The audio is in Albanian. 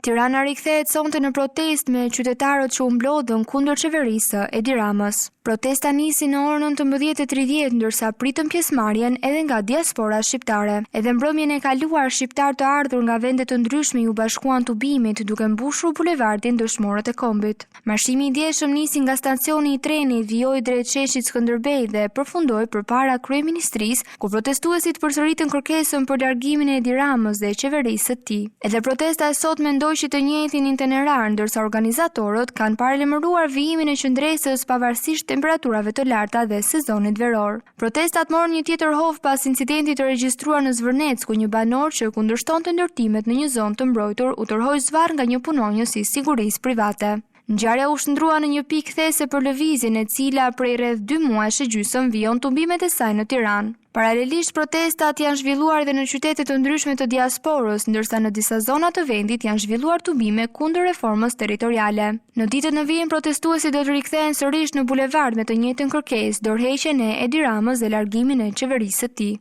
Tirana rikthehet sonte në protestë me qytetarët që u mblodhën kundër qeverisë së Edi Ramës. Protesta nisi në orën 19:30, ndërsa pritën pjesëmarrjen edhe nga diaspora shqiptare. Edhe mbrëmjen e kaluar, shqiptar të ardhur nga vende të ndryshme u bashkuan tubimit duke mbushur bulevardin Dëshmorët e Kombit. Marshimi i dieshëm nisi nga stacioni i trenit, vijoi drejt sheshit Skënderbej dhe përfundoi përpara kryeministrisë, ku protestuesit përsëritën kërkesën për largimin e Edi Ramës dhe qeverisë së tij. Edhe protesta e sotme ndojshi të njëjtin itinerar, ndërsa organizatorët kanë paralajmëruar vijimin e qendresës pavarësisht temperaturave të larta dhe sezonit veror. Protestat morën një tjetër hov pas incidentit të regjistruar në Zvërnec, ku një banor që kundërshtonte ndërtimet në një zonë të mbrojtur u tërhoi zvarr nga një punonjës i sigurisë private. Ngjarja u shndrua në një pikë these për lëvizjen, e cila prej rreth 2 muajsh e gjysmë vijon tumbimet e saj në Tiranë. Paralelisht, protestat janë zhvilluar edhe në qytete të ndryshme të diasporës, ndërsa në disa zona të vendit janë zhvilluar tubime kundër reformës territoriale. Në ditët në vijim, protestuesit do të rikthehen sërish në bulevard me të njëjtën kërkesë, dorëheqjen e Edi Ramës dhe largimin e qeverisë së tij.